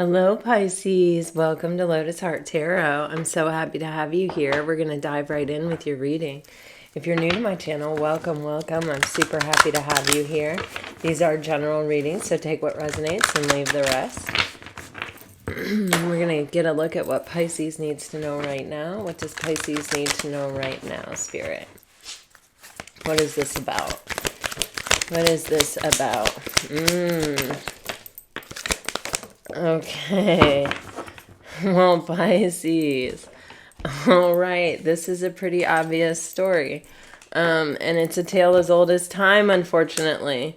Hello, Pisces. Welcome to Lotus Heart Tarot. I'm so happy to have you here. We're going to dive right in with your reading. If you're new to my channel, welcome, welcome. I'm super happy to have you here. These are general readings, so take what resonates and leave the rest. We're going to get a look at what Pisces needs to know right now. What does Pisces need to know right now, Spirit? What is this about? What is this about? Okay. Well, Pisces. All right. This is a pretty obvious story. And it's a tale as old as time, unfortunately.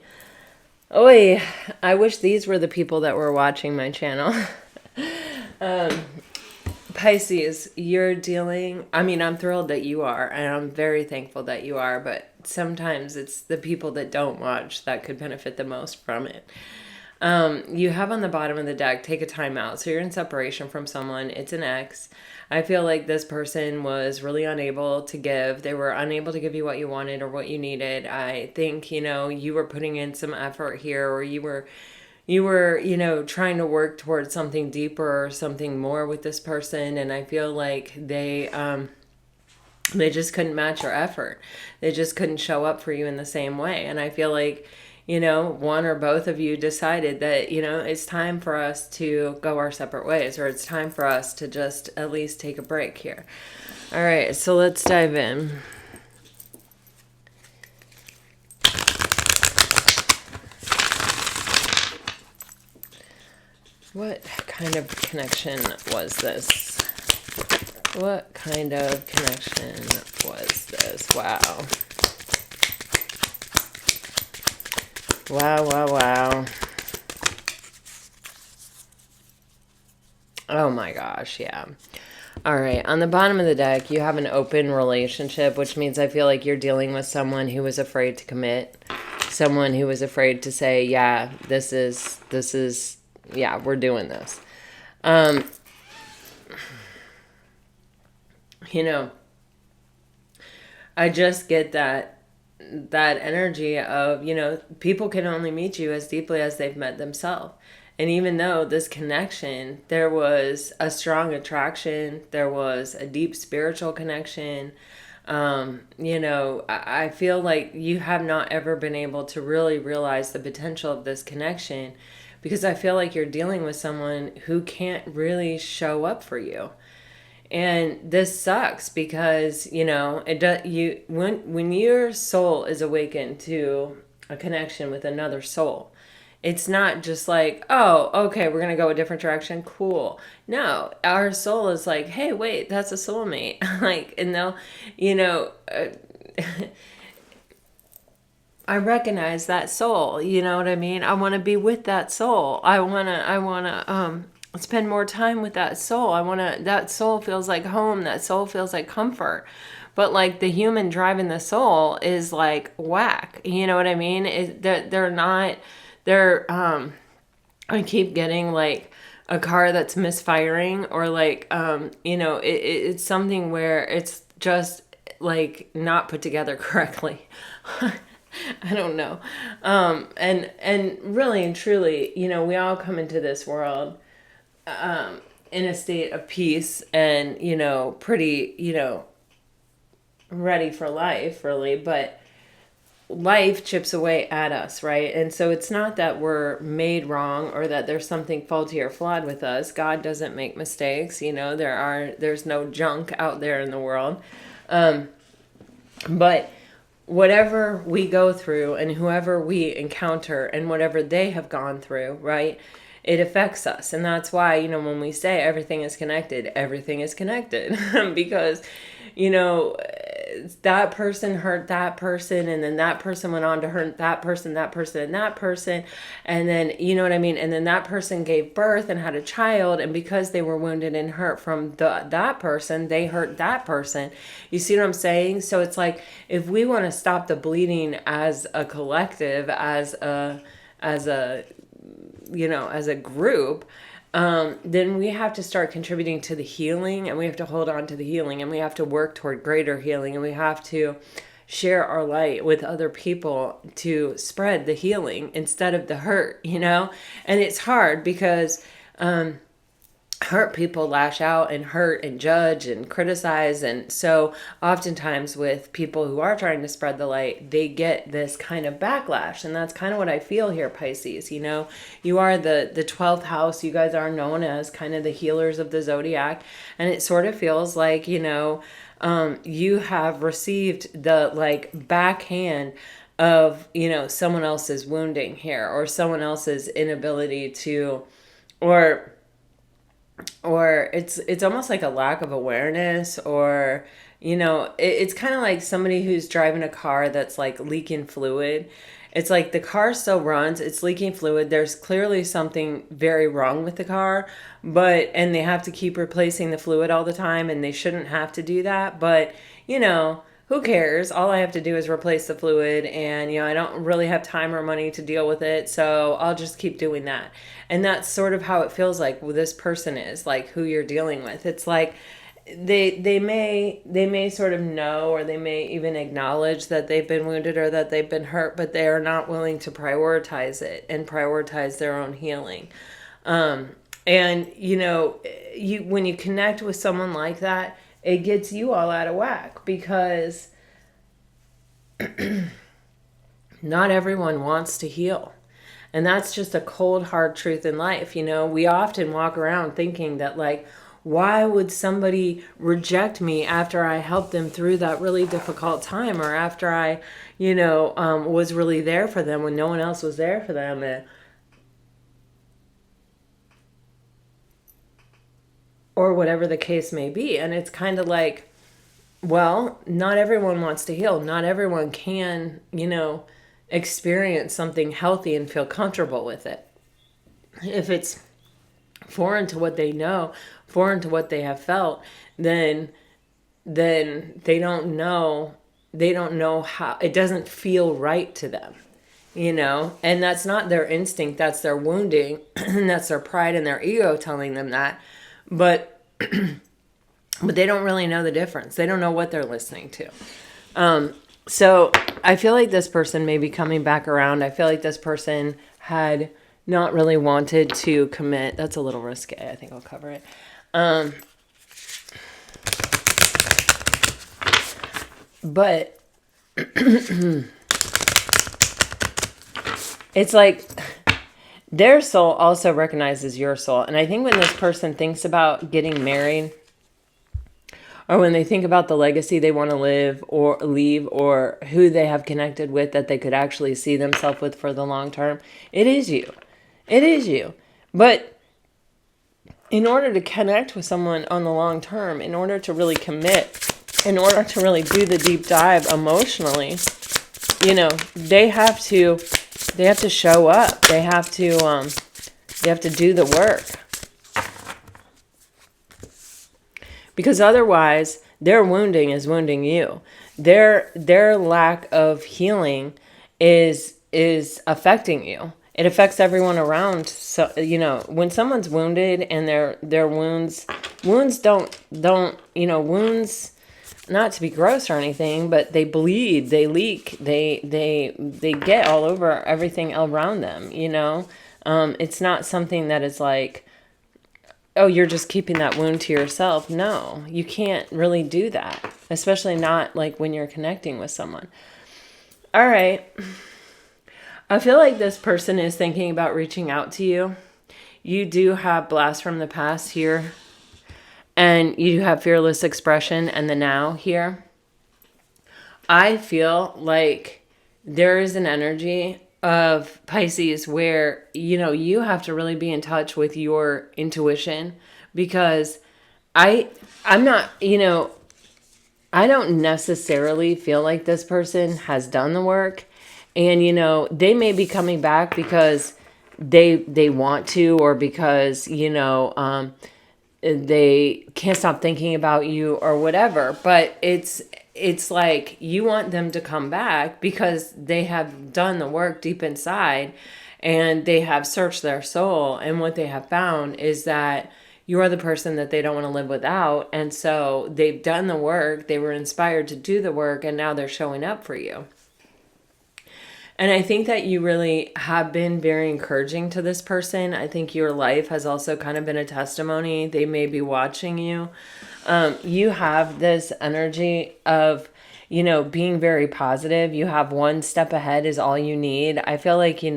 Oy, I wish these were the people that were watching my channel. Pisces, you're dealing... I'm thrilled that you are, and I'm very thankful that you are, but sometimes it's the people that don't watch that could benefit the most from it. You have on the bottom of the deck, take a time out. So you're in separation from someone. It's an ex. I feel like this person was really unable to give. They were unable to give you what you wanted or what you needed. I think, you were putting in some effort here, or you were, trying to work towards something deeper or something more with this person. And I feel like they just couldn't match your effort. They just couldn't show up for you in the same way. And I feel like, one or both of you decided that, it's time for us to go our separate ways, or it's time for us to just at least take a break here. All right, so let's dive in. What kind of connection was this? What kind of connection was this? Wow. Wow, wow, wow. Oh my gosh, yeah. All right, on the bottom of the deck, you have an open relationship, which means I feel like you're dealing with someone who was afraid to commit, someone who was afraid to say, yeah, this is, yeah, we're doing this. I just get that energy of, people can only meet you as deeply as they've met themselves. And even though this connection, there was a strong attraction, there was a deep spiritual connection, I feel like you have not ever been able to really realize the potential of this connection, because I feel like you're dealing with someone who can't really show up for you. And this sucks because, when your soul is awakened to a connection with another soul, it's not just like, oh, okay, we're going to go a different direction. Cool. No, our soul is like, hey, wait, that's a soulmate. And they'll, I recognize that soul. You know what I mean? I want to be with that soul. I want to, spend more time with that soul. That soul feels like home. That soul feels like comfort. But like the human driving the soul is like whack. You know what I mean? I keep getting like a car that's misfiring, or like, it's something where it's just like not put together correctly. I don't know. And really and truly, we all come into this world in a state of peace and, pretty, ready for life, really. But life chips away at us, right? And so it's not that we're made wrong or that there's something faulty or flawed with us. God doesn't make mistakes. There's no junk out there in the world. But whatever we go through and whoever we encounter and whatever they have gone through, right? It affects us. And that's why, when we say everything is connected because, that person hurt that person, and then that person went on to hurt that person, and that person. And then, you know what I mean? And then that person gave birth and had a child. And because they were wounded and hurt from that person, they hurt that person. You see what I'm saying? So it's like, if we want to stop the bleeding as a collective, as a group, then we have to start contributing to the healing, and we have to hold on to the healing, and we have to work toward greater healing, and we have to share our light with other people to spread the healing instead of the hurt, And it's hard because hurt people lash out and hurt and judge and criticize. And so oftentimes with people who are trying to spread the light, they get this kind of backlash. And that's kind of what I feel here, Pisces. You know, you are the 12th house. You guys are known as kind of the healers of the zodiac. And it sort of feels like, you know, you have received the like backhand of, you know, someone else's wounding here, or someone else's inability to, or it's almost like a lack of awareness, or you know, it's kind of like somebody who's driving a car that's like leaking fluid. It's like the car still runs, it's leaking fluid, there's clearly something very wrong with the car, and they have to keep replacing the fluid all the time, and they shouldn't have to do that, but you know, who cares? All I have to do is replace the fluid, and you know, I don't really have time or money to deal with it, so I'll just keep doing that. And that's sort of how it feels like this person is, like who you're dealing with. It's like they may sort of know, or they may even acknowledge that they've been wounded or that they've been hurt, but they are not willing to prioritize it and prioritize their own healing. And you know, when you connect with someone like that, it gets you all out of whack, because not everyone wants to heal. And that's just a cold, hard truth in life. You know, we often walk around thinking that, like, why would somebody reject me after I helped them through that really difficult time, or after I, you know, was really there for them when no one else was there for them, or whatever the case may be. And it's kind of like, well, not everyone wants to heal. Not everyone can, you know, experience something healthy and feel comfortable with it. If it's foreign to what they know, foreign to what they have felt, then they don't know how, it doesn't feel right to them, you know. And that's not their instinct, that's their wounding, and that's their pride and their ego telling them that. But but they don't really know the difference. They don't know what they're listening to. So I feel like this person may be coming back around. I feel like this person had not really wanted to commit. That's a little risque. I think I'll cover it. But it's like their soul also recognizes your soul. And I think when this person thinks about getting married, or when they think about the legacy they want to live or leave, or who they have connected with that they could actually see themselves with for the long term, it is you. It is you. But in order to connect with someone on the long term, in order to really commit, in order to really do the deep dive emotionally, you know, they have to show up. They have to do the work. Because otherwise, their wounding is wounding you. Their lack of healing is affecting you. It affects everyone around. So, you know, when someone's wounded and their wounds don't, you know, wounds, not to be gross or anything, but they bleed, they leak, they get all over everything around them, you know. It's not something that is like, oh, you're just keeping that wound to yourself. No, you can't really do that, especially not like when you're connecting with someone. All right. I feel like this person is thinking about reaching out to you. You do have blast from the past here, and you have fearless expression and the now here. I feel like there is an energy of Pisces where, you know, you have to really be in touch with your intuition, because I'm not, you know, I don't necessarily feel like this person has done the work. And, you know, they may be coming back because they want to, or because, you know, they can't stop thinking about you or whatever. But it's like you want them to come back because they have done the work deep inside, and they have searched their soul. And what they have found is that you are the person that they don't want to live without. And so they've done the work. They were inspired to do the work, and now they're showing up for you. And I think that you really have been very encouraging to this person. I think your life has also kind of been a testimony. They may be watching you. You have this energy of, being very positive. You have one step ahead is all you need. I feel like, you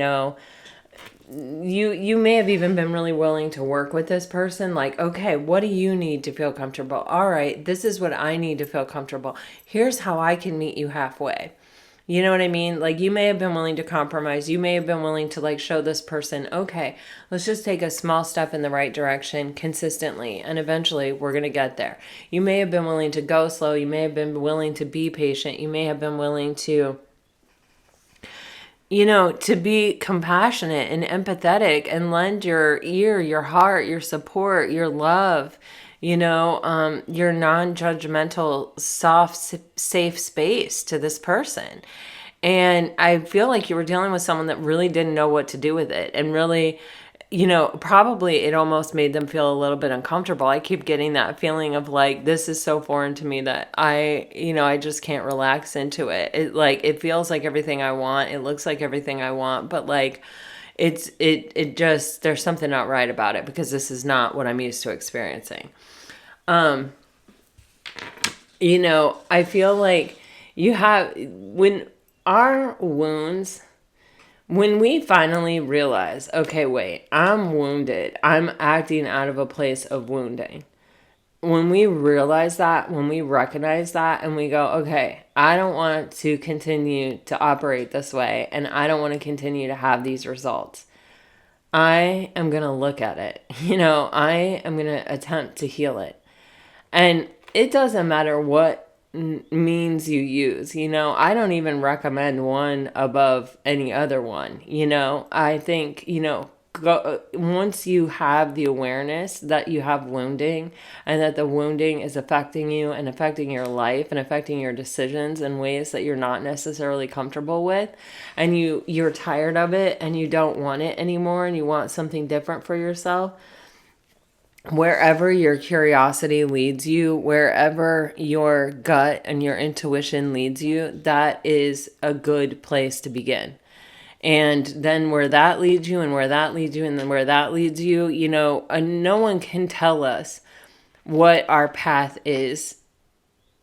may have even been really willing to work with this person. Like, okay, what do you need to feel comfortable? All right, this is what I need to feel comfortable. Here's how I can meet you halfway. You know what I mean? Like, you may have been willing to compromise. You may have been willing to, like, show this person, okay, let's just take a small step in the right direction consistently, and eventually we're going to get there. You may have been willing to go slow. You may have been willing to be patient. You may have been willing to, to be compassionate and empathetic and lend your ear, your heart, your support, your love, your non-judgmental, soft, safe space to this person. And I feel like you were dealing with someone that really didn't know what to do with it, and really, probably it almost made them feel a little bit uncomfortable. I keep getting that feeling of like, this is so foreign to me that I just can't relax into it. It feels like everything I want. It looks like everything I want, but like, it just, there's something not right about it, because this is not what I'm used to experiencing. I feel like when our wounds, when we finally realize, okay, wait, I'm wounded, I'm acting out of a place of wounding. When we realize that, when we recognize that, and we go, okay, I don't want to continue to operate this way, and I don't want to continue to have these results. I am going to look at it. I am going to attempt to heal it. And it doesn't matter what means you use. I don't even recommend one above any other one. I think, once you have the awareness that you have wounding, and that the wounding is affecting you and affecting your life and affecting your decisions in ways that you're not necessarily comfortable with, and you're tired of it and you don't want it anymore and you want something different for yourself, wherever your curiosity leads you, wherever your gut and your intuition leads you, that is a good place to begin. And then where that leads you, and where that leads you, and then where that leads you, no one can tell us what our path is.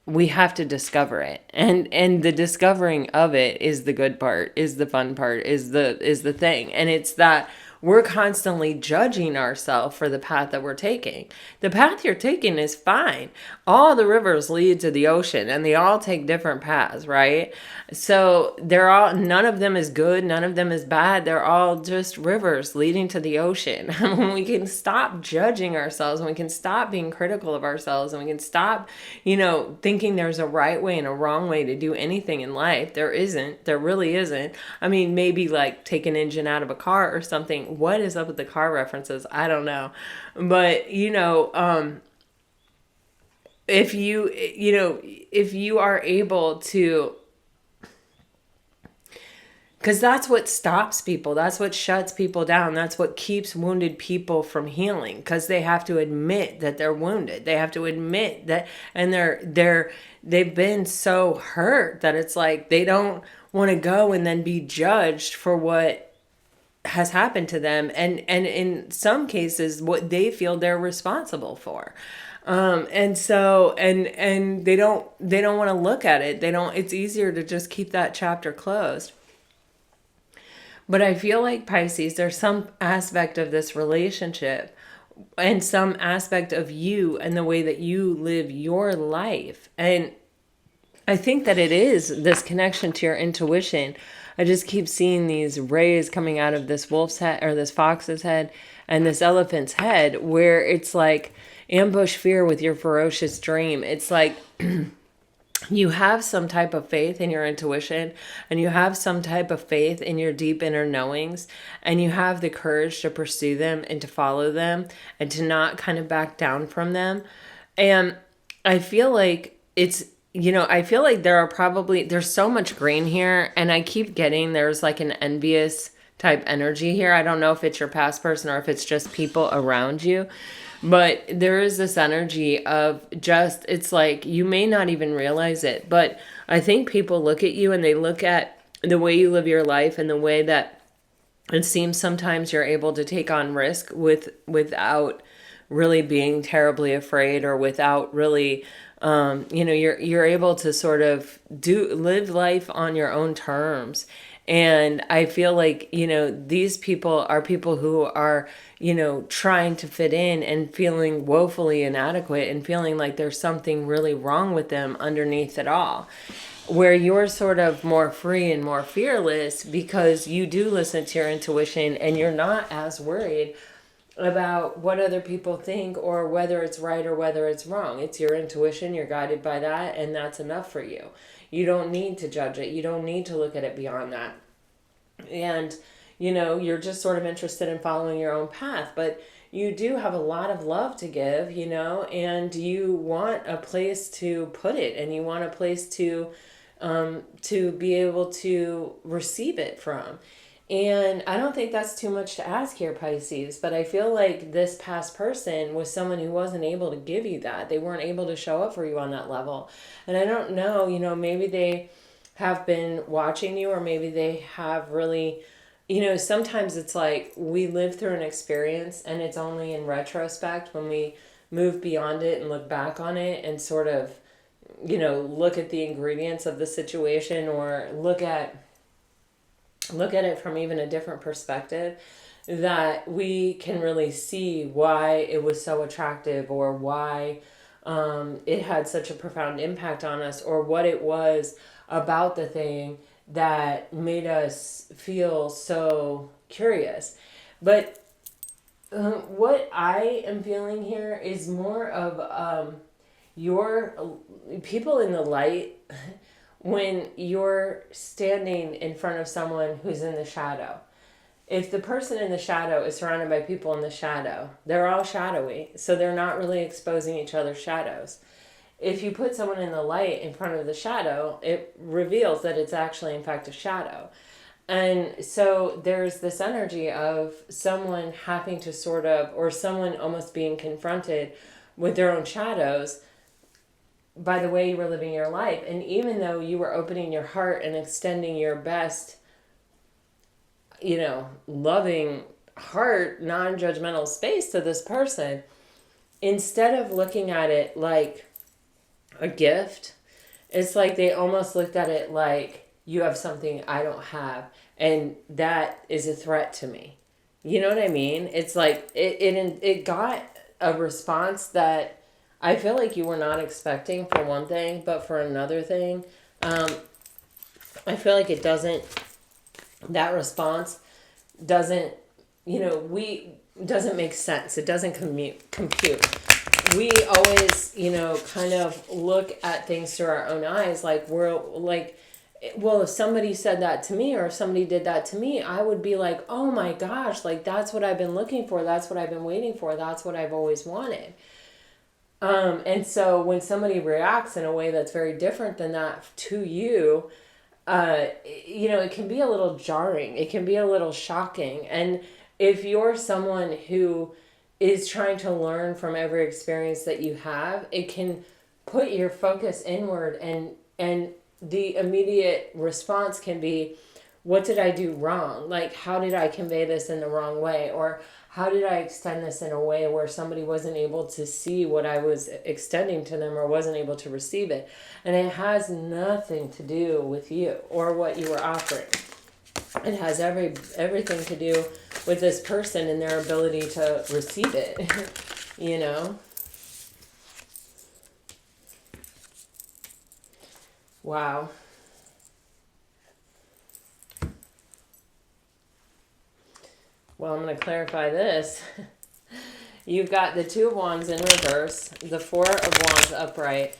We have to discover it. And the discovering of it is the good part, is the fun part, is the thing. And it's that we're constantly judging ourselves for the path that we're taking. The path you're taking is fine. All the rivers lead to the ocean, and they all take different paths, right? So none of them is good, none of them is bad. They're all just rivers leading to the ocean. When we can stop judging ourselves, when we can stop being critical of ourselves, and we can stop, thinking there's a right way and a wrong way to do anything in life. There isn't. There really isn't. I mean, maybe like take an engine out of a car or something. What is up with the car references? I don't know. But, if you are able to, because that's what stops people. That's what shuts people down. That's what keeps wounded people from healing, because they have to admit that they're wounded. They have to admit that, and they've been so hurt that it's like they don't want to go and then be judged for what has happened to them, and in some cases what they feel they're responsible for. And they don't want to look at it. It's easier to just keep that chapter closed. But I feel like, Pisces, there's some aspect of this relationship and some aspect of you and the way that you live your life. And I think that it is this connection to your intuition. I just keep seeing these rays coming out of this wolf's head, or this fox's head, and this elephant's head, where it's like ambush fear with your ferocious dream. It's like you have some type of faith in your intuition, and you have some type of faith in your deep inner knowings, and you have the courage to pursue them and to follow them and to not kind of back down from them. And I feel like I feel like there's so much green here, and I keep getting there's like an envious type energy here. I don't know if it's your past person or if it's just people around you, but there is this energy of just, it's like you may not even realize it, but I think people look at you and they look at the way you live your life and the way that it seems sometimes you're able to take on risk without really being terribly afraid, or without really you're able to sort of live life on your own terms. And I feel like, these people are people who are, trying to fit in and feeling woefully inadequate and feeling like there's something really wrong with them underneath it all, where you're sort of more free and more fearless because you do listen to your intuition and you're not as worried about what other people think or whether it's right or whether it's wrong. It's your intuition, you're guided by that, and that's enough for you. You don't need to judge it. You don't need to look at it beyond that. And, you're just sort of interested in following your own path, but you do have a lot of love to give, and you want a place to put it, and you want a place to be able to receive it from. And I don't think that's too much to ask here, Pisces, but I feel like this past person was someone who wasn't able to give you that. They weren't able to show up for you on that level. And I don't know, maybe they have been watching you, or maybe they have really, sometimes it's like we live through an experience and it's only in retrospect when we move beyond it and look back on it and sort of, look at the ingredients of the situation, or look at it from even a different perspective, that we can really see why it was so attractive, or why it had such a profound impact on us, or what it was about the thing that made us feel so curious. But what I am feeling here is more of your people in the light. When you're standing in front of someone who's in the shadow, if the person in the shadow is surrounded by people in the shadow, they're all shadowy, so they're not really exposing each other's shadows. If you put someone in the light in front of the shadow, it reveals that it's actually, in fact, a shadow. And so there's this energy of someone having to sort of, or someone almost being confronted with their own shadows by the way you were living your life. And even though you were opening your heart and extending your best, loving heart, non-judgmental space to this person, instead of looking at it like a gift, it's like they almost looked at it like, you have something I don't have, and that is a threat to me. You know what I mean? It's like it got a response that I feel like you were not expecting, for one thing, but for another thing, I feel like that response doesn't, doesn't make sense. It doesn't compute. We always, kind of look at things through our own eyes, like we're like, well, if somebody said that to me, or if somebody did that to me, I would be like, oh my gosh, like that's what I've been looking for. That's what I've been waiting for. That's what I've always wanted. And so when somebody reacts in a way that's very different than that to you, it can be a little jarring. It can be a little shocking. And if you're someone who is trying to learn from every experience that you have, it can put your focus inward, and the immediate response can be, what did I do wrong? Like, how did I convey this in the wrong way? Or how did I extend this in a way where somebody wasn't able to see what I was extending to them, or wasn't able to receive it? And it has nothing to do with you or what you were offering. It has everything to do with this person and their ability to receive it, Wow. Well, I'm going to clarify this. You've got the Two of Wands in reverse, the Four of Wands upright,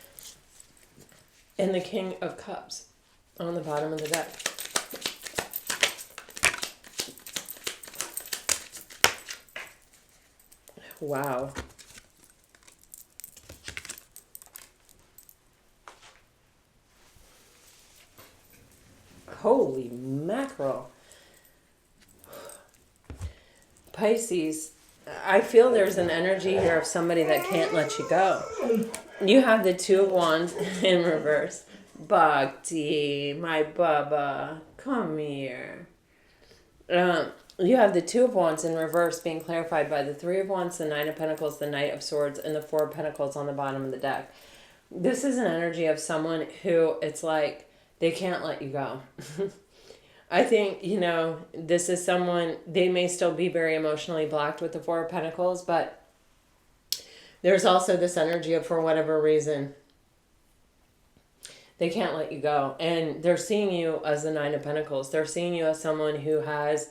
and the King of Cups on the bottom of the deck. Wow. Holy mackerel. Pisces, I feel there's an energy here of somebody that can't let you go. You have the Two of Wands in reverse. Bhakti, my Baba, Come here. You have the Two of Wands in reverse being clarified by the Three of Wands, the Nine of Pentacles, the Knight of Swords, and the Four of Pentacles on the bottom of the deck. This is an energy of someone who it's like they can't let you go. I think, this is someone, they may still be very emotionally blocked with the Four of Pentacles, but there's also this energy of, for whatever reason, they can't let you go. And they're seeing you as the Nine of Pentacles. They're seeing you as someone who has,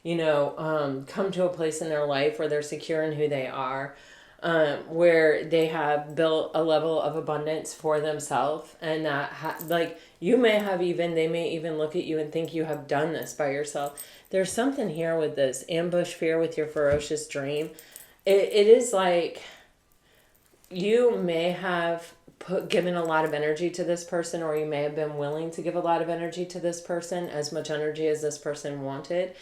come to a place in their life where they're secure in who they are, where they have built a level of abundance for themselves. And that, they may even look at you and think you have done this by yourself. There's something here with this ambush fear with your ferocious dream. It is like you may have given a lot of energy to this person, or you may have been willing to give a lot of energy to this person, as much energy as this person wanted.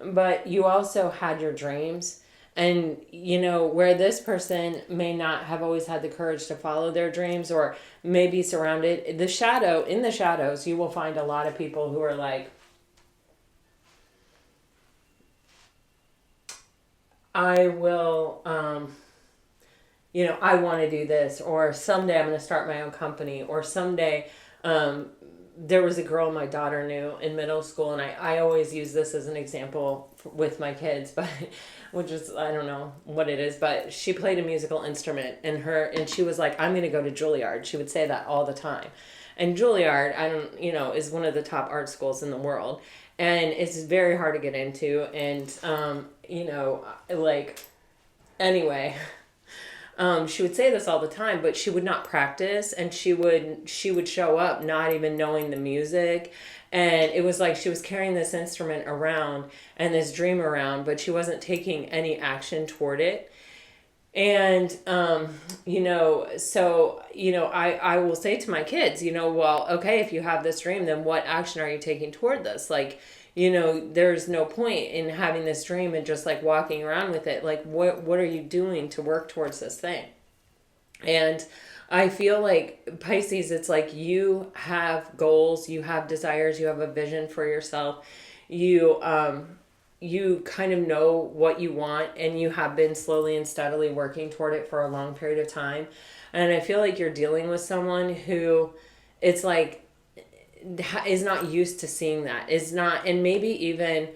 But you also had your dreams. And, where this person may not have always had the courage to follow their dreams, or may be surrounded, in the shadows, you will find a lot of people who are like, I will, I want to do this, or someday I'm going to start my own company, or someday, there was a girl my daughter knew in middle school, and I always use this as an example with my kids, but which is, I don't know what it is, but she played a musical instrument, and she was like, I'm going to go to Juilliard. She would say that all the time. And Juilliard, is one of the top art schools in the world, and it's very hard to get into, and, anyway. She would say this all the time, but she would not practice, and she would show up not even knowing the music. And it was like she was carrying this instrument around and this dream around, but she wasn't taking any action toward it. And, I will say to my kids, well, okay, if you have this dream, then what action are you taking toward this? There's no point in having this dream and just like walking around with it. Like, what are you doing to work towards this thing? And I feel like Pisces, it's like you have goals, you have desires, you have a vision for yourself. You kind of know what you want, and you have been slowly and steadily working toward it for a long period of time. And I feel like you're dealing with someone who it's like, is not used to seeing that, is not, and maybe even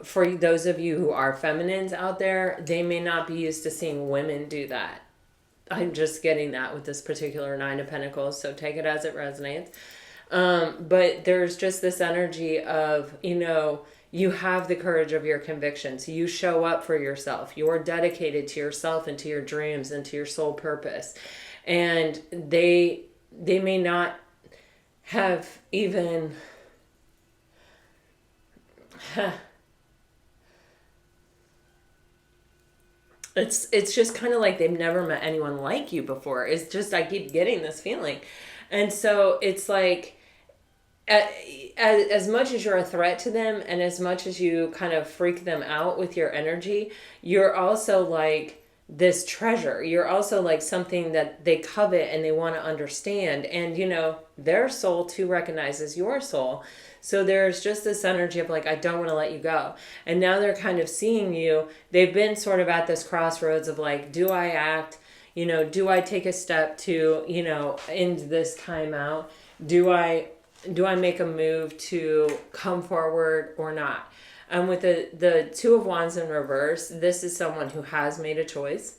for those of you who are feminines out there, they may not be used to seeing women do that. I'm just getting that with this particular Nine of Pentacles, so take it as it resonates. But there's just this energy of, you have the courage of your convictions. You show up for yourself. You're dedicated to yourself and to your dreams and to your soul purpose. And they may not have even it's just kind of like they've never met anyone like you before. It's just, I keep getting this feeling. And so it's like, as much as you're a threat to them, and as much as you kind of freak them out with your energy, you're also like this treasure. You're also like something that they covet and they want to understand. And, their soul too recognizes your soul. So there's just this energy of like, I don't want to let you go. And now they're kind of seeing you. They've been sort of at this crossroads of like, do I act? Do I take a step to, end this time out? Do I make a move to come forward or not? And with the Two of Wands in reverse, this is someone who has made a choice.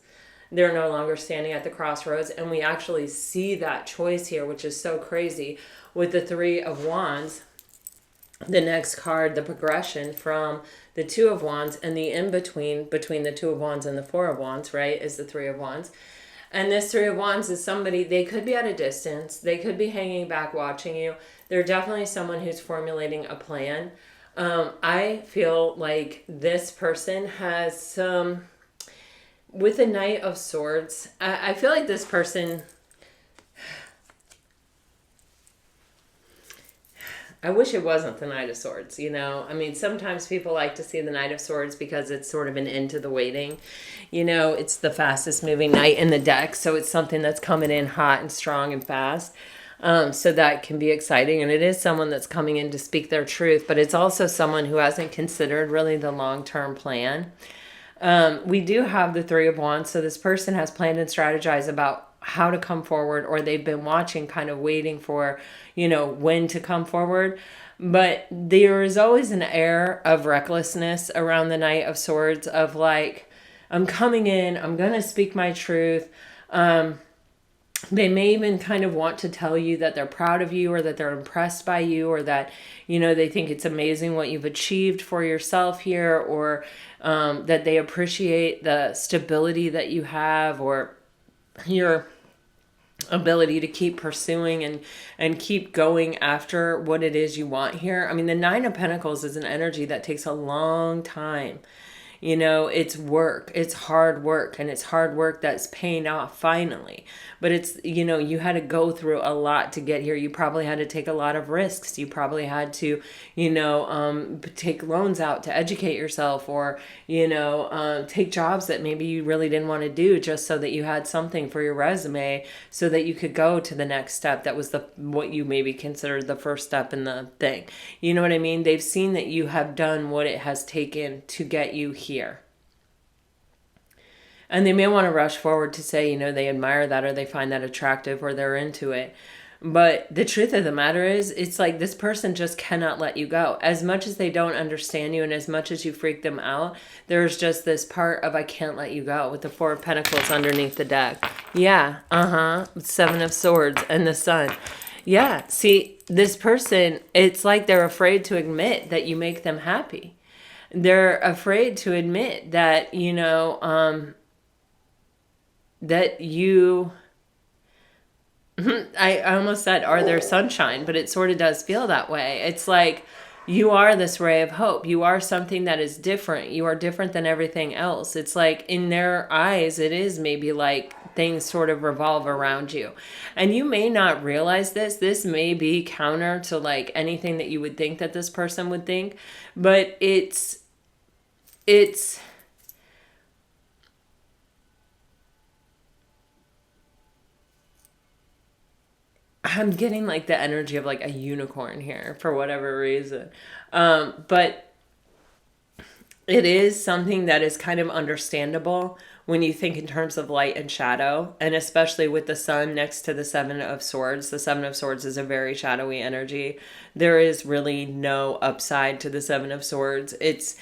They're no longer standing at the crossroads. And we actually see that choice here, which is so crazy. With the Three of Wands, the next card, the progression from the Two of Wands, and the in-between, between the Two of Wands and the Four of Wands, right, is the Three of Wands. And this Three of Wands is somebody, they could be at a distance. They could be hanging back watching you. They're definitely someone who's formulating a plan. I feel like this person has some, with the Knight of Swords, I feel like this person, I wish it wasn't the Knight of Swords, I mean, sometimes people like to see the Knight of Swords because it's sort of an end to the waiting. It's the fastest moving knight in the deck, so it's something that's coming in hot and strong and fast. So that can be exciting. And it is someone that's coming in to speak their truth, but it's also someone who hasn't considered really the long-term plan. We do have the Three of Wands. So this person has planned and strategized about how to come forward, or they've been watching, kind of waiting for, when to come forward. But there is always an air of recklessness around the Knight of Swords, of like, I'm coming in, I'm going to speak my truth. They may even kind of want to tell you that they're proud of you, or that they're impressed by you, or that, they think it's amazing what you've achieved for yourself here, or that they appreciate the stability that you have, or your ability to keep pursuing and keep going after what it is you want here. I mean, the Nine of Pentacles is an energy that takes a long time. It's work, it's hard work, and it's hard work that's paying off finally. But it's, you had to go through a lot to get here. You probably had to take a lot of risks. You probably had to, take loans out to educate yourself, or, take jobs that maybe you really didn't want to do, just so that you had something for your resume, so that you could go to the next step. That was what you maybe considered the first step in the thing. You know what I mean? They've seen that you have done what it has taken to get you here. And they may want to rush forward to say, they admire that, or they find that attractive, or they're into it. But the truth of the matter is, it's like this person just cannot let you go. As much as they don't understand you, and as much as you freak them out, there's just this part of, I can't let you go, with the Four of Pentacles underneath the deck. Yeah, Seven of Swords and the Sun. Yeah, see, this person, it's like they're afraid to admit that you make them happy. They're afraid to admit that, that you, I almost said, are their sunshine, but it sort of does feel that way. It's like, you are this ray of hope. You are something that is different. You are different than everything else. It's like, in their eyes, it is maybe like things sort of revolve around you. And you may not realize this. This may be counter to like anything that you would think that this person would think, but it's I'm getting like the energy of like a unicorn here for whatever reason. But it is something that is kind of understandable when you think in terms of light and shadow, and especially with the Sun next to the Seven of Swords. The Seven of Swords is a very shadowy energy. There is really no upside to the Seven of Swords. It's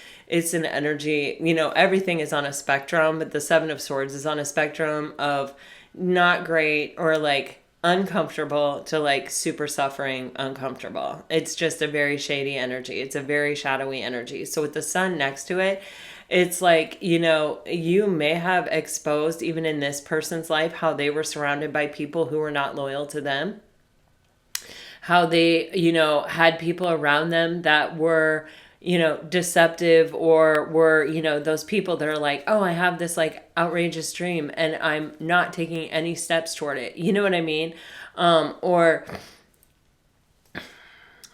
an energy, everything is on a spectrum, but the Seven of Swords is on a spectrum of not great, or like uncomfortable, to like super suffering uncomfortable. It's just a very shady energy. It's a very shadowy energy. So with the Sun next to it, it's like, you may have exposed, even in this person's life, how they were surrounded by people who were not loyal to them. How they, had people around them that were, deceptive, or were, those people that are like, oh, I have this like outrageous dream and I'm not taking any steps toward it. You know what I mean? Or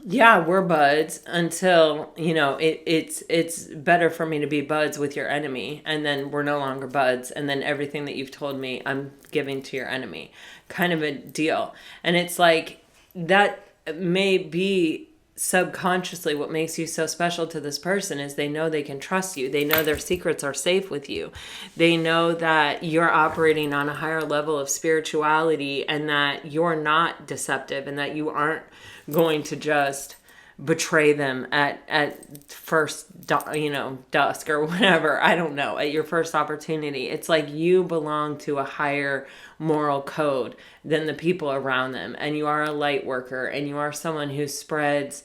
yeah, we're buds until, it's better for me to be buds with your enemy. And then we're no longer buds. And then everything that you've told me, I'm giving to your enemy, kind of a deal. And it's like, that may be subconsciously what makes you so special to this person, is they know they can trust you. They know their secrets are safe with you. They know that you're operating on a higher level of spirituality, and that you're not deceptive, and that you aren't going to just betray them at first, dusk or whatever. I don't know, at your first opportunity. It's like you belong to a higher moral code than the people around them. And you are a light worker, and you are someone who spreads,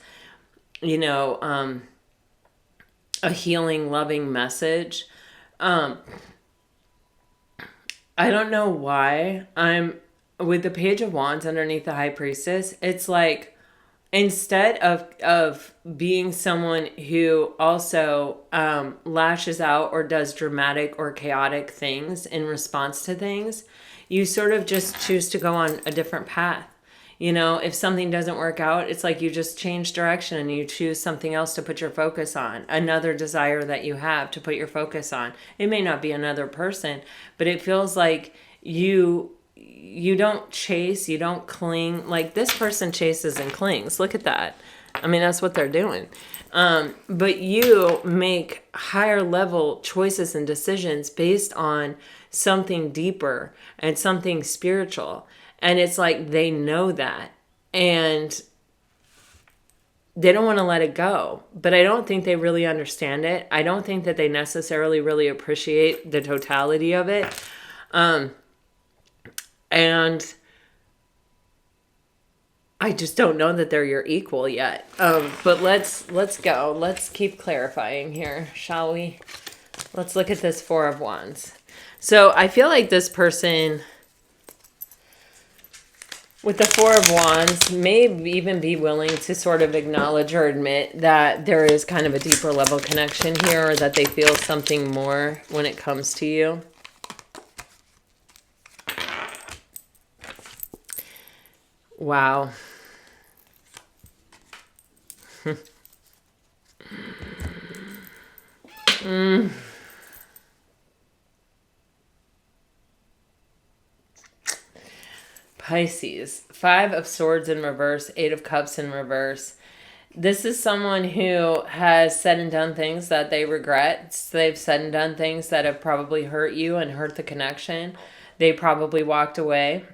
a healing, loving message. I don't know why I'm with the Page of Wands underneath the High Priestess. It's like, instead of being someone who also lashes out or does dramatic or chaotic things in response to things, you sort of just choose to go on a different path. If something doesn't work out, it's like you just change direction and you choose something else to put your focus on, another desire that you have to put your focus on. It may not be another person, but it feels like you you don't chase, you don't cling. Like this person chases and clings. Look at that. I mean, that's what they're doing. But you make higher level choices and decisions based on something deeper and something spiritual. And it's like they know that. And they don't want to let it go. But I don't think they really understand it. I don't think that they necessarily really appreciate the totality of it. And I just don't know that they're your equal yet. But let's go. Let's keep clarifying here, shall we? Let's look at this Four of Wands. So I feel like this person with the Four of Wands may even be willing to sort of acknowledge or admit that there is kind of a deeper level connection here, or that they feel something more when it comes to you. Wow. Pisces, Five of Swords in reverse, Eight of Cups in reverse. This is someone who has said and done things that they regret. They've said and done things that have probably hurt you and hurt the connection. They probably walked away.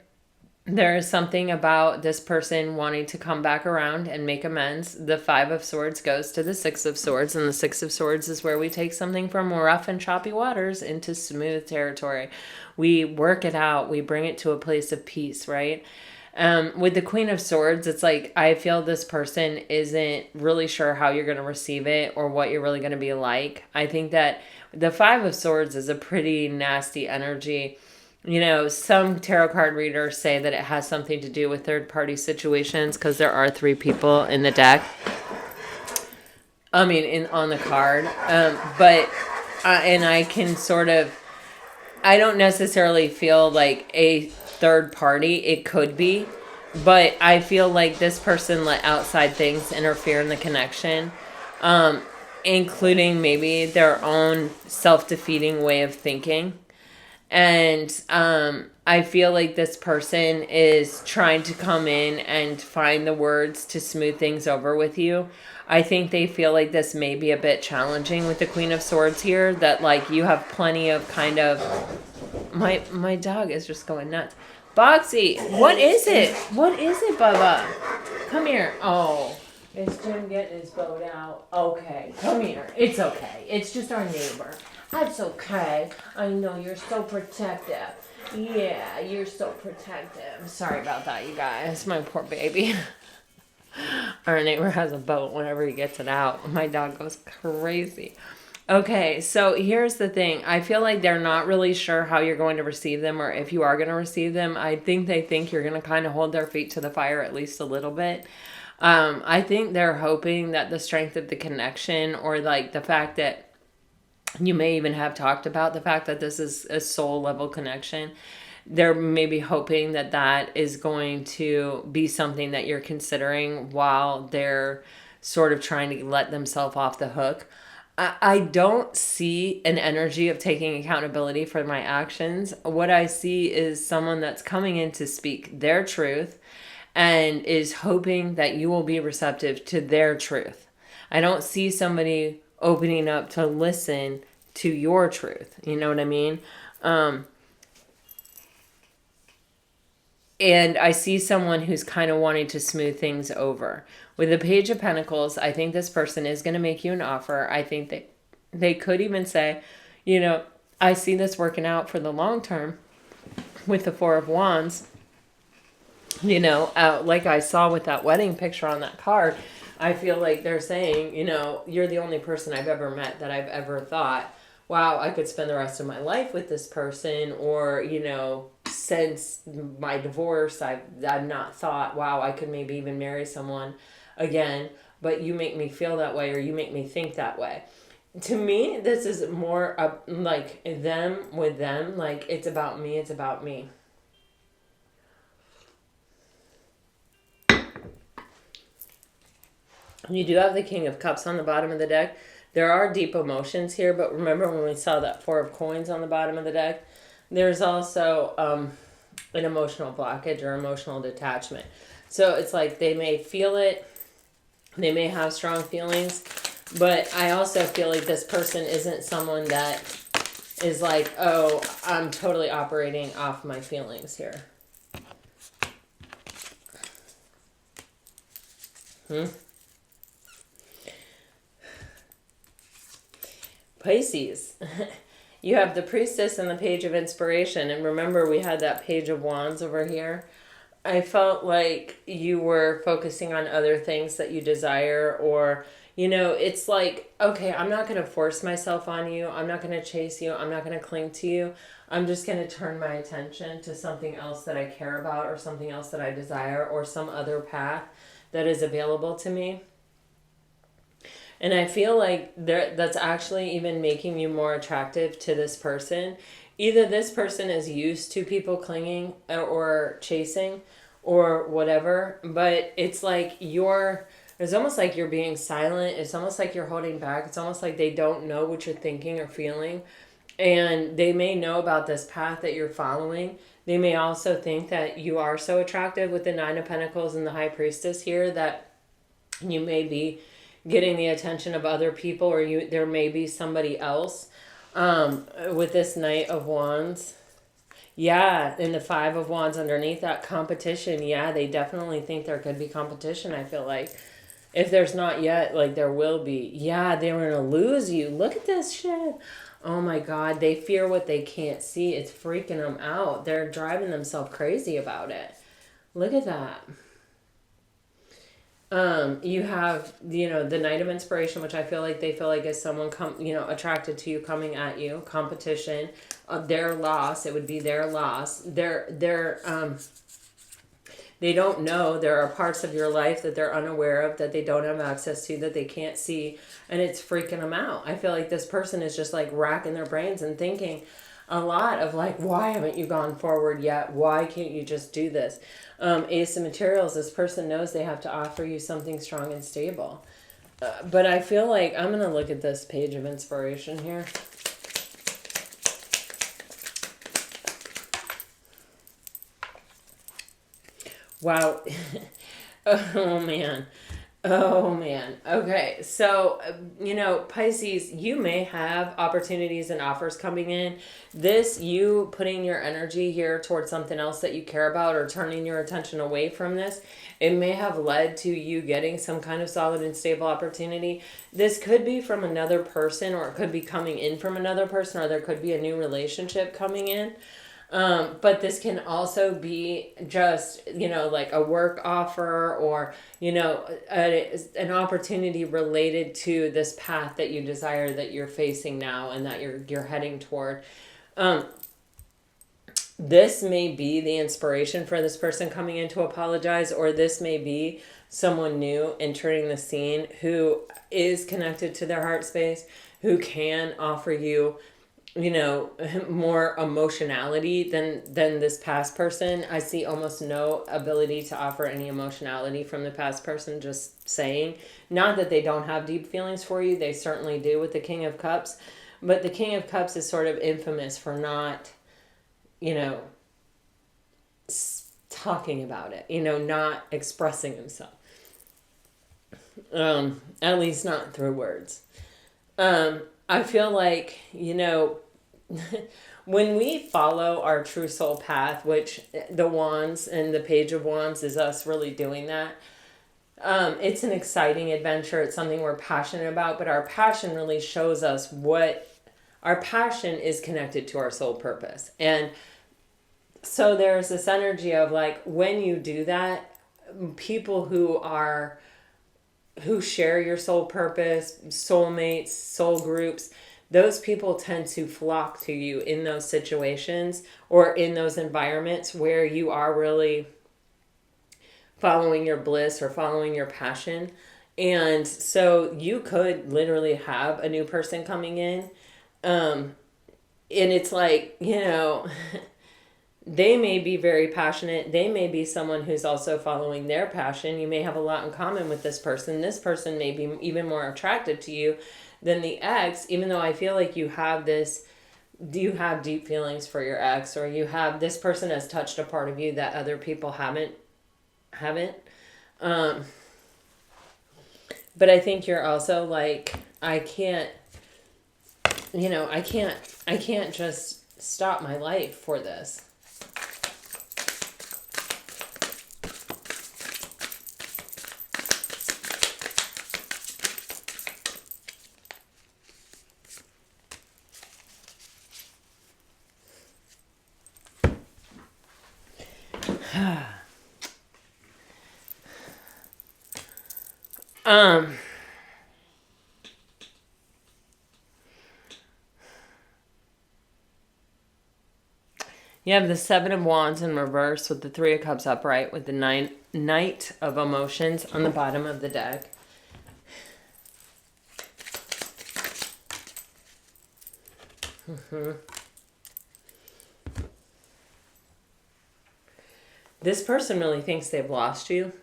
There is something about this person wanting to come back around and make amends. The Five of Swords goes to the Six of Swords, and the Six of Swords is where we take something from rough and choppy waters into smooth territory. We work it out. We bring it to a place of peace, right? With the Queen of Swords, it's like I feel this person isn't really sure how you're going to receive it or what you're really going to be like. I think that the Five of Swords is a pretty nasty energy. You know, some tarot card readers say that it has something to do with third-party situations because there are three people in the deck. I mean, on the card. And I can sort of, I don't necessarily feel like a third party. It could be. But I feel like this person let outside things interfere in the connection. Including maybe their own self-defeating way of thinking. And I feel like this person is trying to come in and find the words to smooth things over with you. I think they feel like this may be a bit challenging with the Queen of Swords here, that like you have plenty of kind of... My dog is just going nuts. Boxy, what is it? What is it, Bubba? Come here. Oh, is Jim getting his boat out? Okay, come here. It's okay. It's just our neighbor. That's okay. I know you're so protective. Yeah, you're so protective. Sorry about that, you guys. My poor baby. Our neighbor has a boat whenever he gets it out. My dog goes crazy. Okay, so here's the thing. I feel like they're not really sure how you're going to receive them, or if you are going to receive them. I think they think you're going to kind of hold their feet to the fire at least a little bit. I think they're hoping that the strength of the connection, or like the fact that you may even have talked about the fact that this is a soul level connection. They're maybe hoping that that is going to be something that you're considering while they're sort of trying to let themselves off the hook. I don't see an energy of taking accountability for my actions. What I see is someone that's coming in to speak their truth and is hoping that you will be receptive to their truth. I don't see somebody opening up to listen to your truth. You know what I mean? And I see someone who's kind of wanting to smooth things over. With the Page of Pentacles, I think this person is going to make you an offer. I think that they could even say, you know, I see this working out for the long term. With the Four of Wands, you know, like I saw with that wedding picture on that card, I feel like they're saying, you know, you're the only person I've ever met that I've ever thought, wow, I could spend the rest of my life with this person. Or, you know, since my divorce, I've not thought, wow, I could maybe even marry someone again. But you make me feel that way, or you make me think that way. To me, this is more like them with them. Like, it's about me, it's about me. You do have the King of Cups on the bottom of the deck. There are deep emotions here, but remember when we saw that Four of Coins on the bottom of the deck? There's also an emotional blockage or emotional detachment. So it's like they may feel it, they may have strong feelings, but I also feel like this person isn't someone that is like, oh, I'm totally operating off my feelings here. Pisces. You have the Priestess and the Page of Inspiration. And remember, we had that Page of Wands over here. I felt like you were focusing on other things that you desire, or, it's like, okay, I'm not going to force myself on you. I'm not going to chase you. I'm not going to cling to you. I'm just going to turn my attention to something else that I care about, or something else that I desire, or some other path that is available to me. And I feel like that's actually even making you more attractive to this person. Either this person is used to people clinging or chasing or whatever, but it's like it's almost like you're being silent. It's almost like you're holding back. It's almost like they don't know what you're thinking or feeling. And they may know about this path that you're following. They may also think that you are so attractive with the Nine of Pentacles and the High Priestess here that you may be getting the attention of other people, or there may be somebody else. With this Knight of Wands, yeah, and the Five of Wands underneath that, competition. Yeah, they definitely think there could be competition. I feel like if there's not yet, like there will be. Yeah, they're gonna lose you. Look at this shit. Oh my God, they fear what they can't see. It's freaking them out. They're driving themselves crazy about it. Look at that. You have, the Knight of Inspiration, which I feel like they feel like is someone attracted to you, coming at you, competition, their loss. It would be their loss. They don't know. There are parts of your life that they're unaware of, that they don't have access to, that they can't see, and it's freaking them out. I feel like this person is just like racking their brains and thinking a lot of like, why haven't you gone forward yet? Why can't you just do this? Ace of Materials, this person knows they have to offer you something strong and stable. But I feel like I'm going to look at this Page of Inspiration here. Wow. Oh, man. Oh, man. Okay. So, Pisces, you may have opportunities and offers coming in. You putting your energy here towards something else that you care about, or turning your attention away from this, it may have led to you getting some kind of solid and stable opportunity. This could be from another person, or it could be coming in from another person, or there could be a new relationship coming in. But this can also be just, like a work offer, or, an opportunity related to this path that you desire, that you're facing now and that you're heading toward. This may be the inspiration for this person coming in to apologize, or this may be someone new entering the scene who is connected to their heart space, who can offer you more emotionality than this past person. I see almost no ability to offer any emotionality from the past person, just saying. Not that they don't have deep feelings for you, they certainly do with the King of Cups, but the King of Cups is sort of infamous for not, talking about it, not expressing himself. At least not through words. I feel like, when we follow our true soul path, which the Wands and the Page of Wands is us really doing that. It's an exciting adventure. It's something we're passionate about, but our passion really shows us what our passion is connected to our soul purpose. And so there's this energy of like, when you do that, people who share your soul purpose, soulmates, soul groups, those people tend to flock to you in those situations, or in those environments where you are really following your bliss or following your passion. And so you could literally have a new person coming in. And it's like, they may be very passionate. They may be someone who's also following their passion. You may have a lot in common with this person. This person may be even more attracted to you than the ex, even though I feel like you have this Do you have deep feelings for your ex, or you have this person has touched a part of you that other people haven't. Um, but I think you're also like, I can't, I can't just stop my life for this. um, You have the Seven of Wands in reverse with the Three of Cups upright with the Knight of Emotions on the bottom of the deck. This person really thinks they've lost you.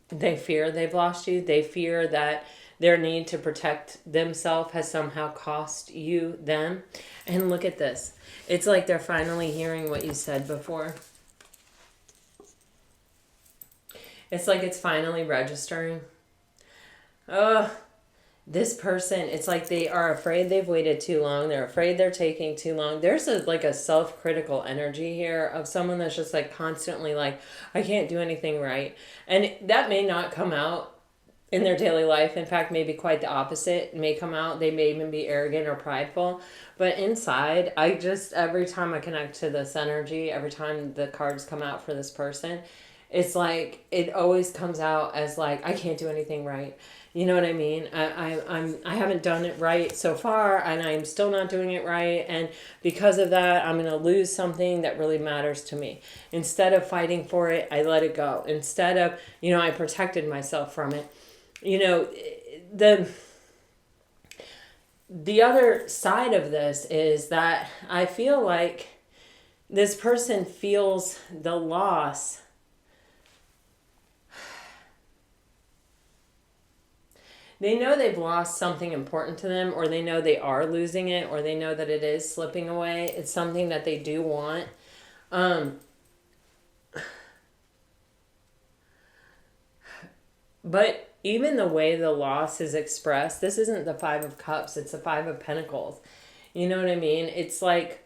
They fear they've lost you. They fear that their need to protect themselves has somehow cost you them. And look at this. It's like they're finally hearing what you said before. It's like it's finally registering. Oh, this person, it's like they are afraid they've waited too long. They're afraid they're taking too long. There's a self-critical energy here of someone that's just like constantly like, I can't do anything right. And that may not come out in their daily life. In fact, maybe quite the opposite. It may come out. They may even be arrogant or prideful. But inside, every time I connect to this energy, every time the cards come out for this person, it's like it always comes out as like, I can't do anything right. You know what I mean? I haven't done it right so far, and I'm still not doing it right. And because of that, I'm going to lose something that really matters to me. Instead of fighting for it, I let it go. Instead of, I protected myself from it. The other side of this is that I feel like this person feels the loss. They know they've lost something important to them, or they know they are losing it, or they know that it is slipping away. It's something that they do want. But even the way the loss is expressed, this isn't the Five of Cups, it's the Five of Pentacles. You know what I mean? It's like,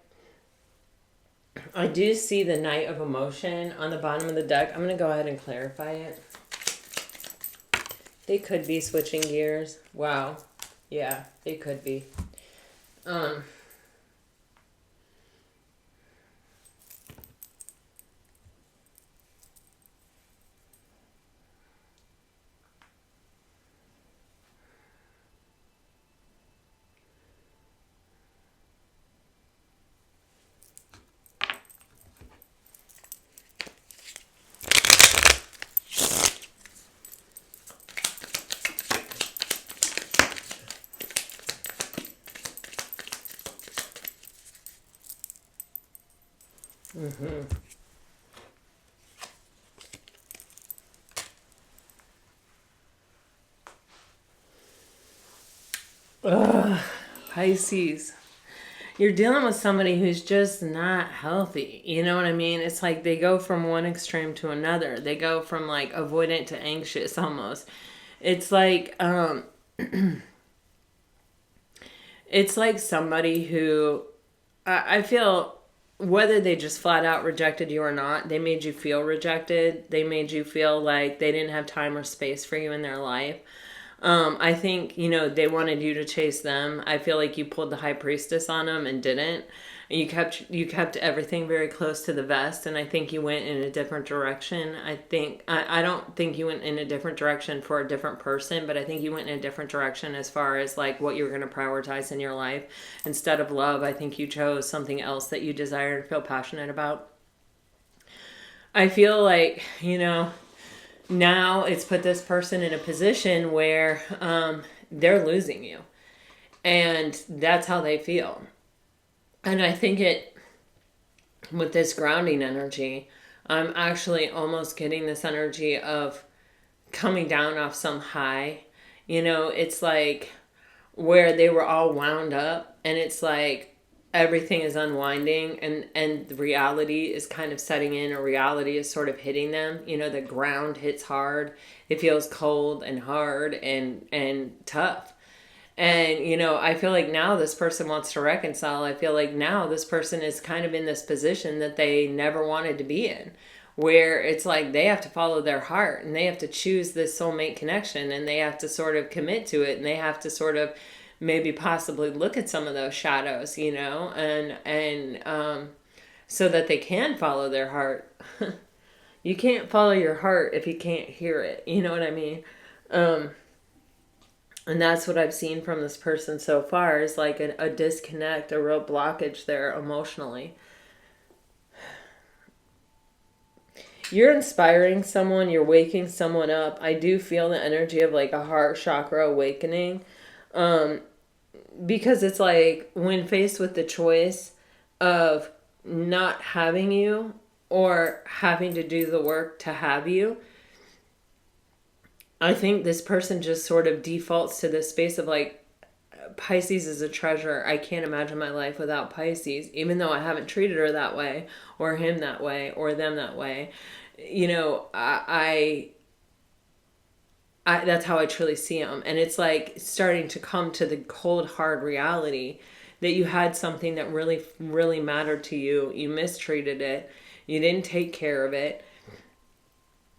I do see the Knight of Emotion on the bottom of the deck. I'm going to go ahead and clarify it. They could be switching gears. Wow. Yeah, they could be. Ugh, Pisces. You're dealing with somebody who's just not healthy. You know what I mean? It's like they go from one extreme to another. They go from like avoidant to anxious almost. It's like it's like somebody who I feel, whether they just flat out rejected you or not, they made you feel rejected. They made you feel like they didn't have time or space for you in their life. I think, they wanted you to chase them. I feel like you pulled the high priestess on them and didn't. And you kept everything very close to the vest, and I think you went in a different direction. I don't think you went in a different direction for a different person, but I think you went in a different direction as far as like what you were going to prioritize in your life. Instead of love, I think you chose something else that you desire and feel passionate about. I feel like, now it's put this person in a position where they're losing you. And that's how they feel. And I think with this grounding energy, I'm actually almost getting this energy of coming down off some high. It's like where they were all wound up, and it's like everything is unwinding, and the reality is kind of setting in, or reality is sort of hitting them. The ground hits hard. It feels cold and hard and tough. And, I feel like now this person wants to reconcile. I feel like now this person is kind of in this position that they never wanted to be in, where it's like they have to follow their heart, and they have to choose this soulmate connection, and they have to sort of commit to it, and they have to sort of maybe possibly look at some of those shadows, and so that they can follow their heart. You can't follow your heart if you can't hear it. You know what I mean? And that's what I've seen from this person so far, is like a disconnect, a real blockage there emotionally. You're inspiring someone, you're waking someone up. I do feel the energy of like a heart chakra awakening. Because it's like when faced with the choice of not having you or having to do the work to have you, I think this person just sort of defaults to this space of like, Pisces is a treasure. I can't imagine my life without Pisces, even though I haven't treated her that way, or him that way, or them that way. That's how I truly see them. And it's like starting to come to the cold, hard reality that you had something that really, really mattered to you. You mistreated it. You didn't take care of it.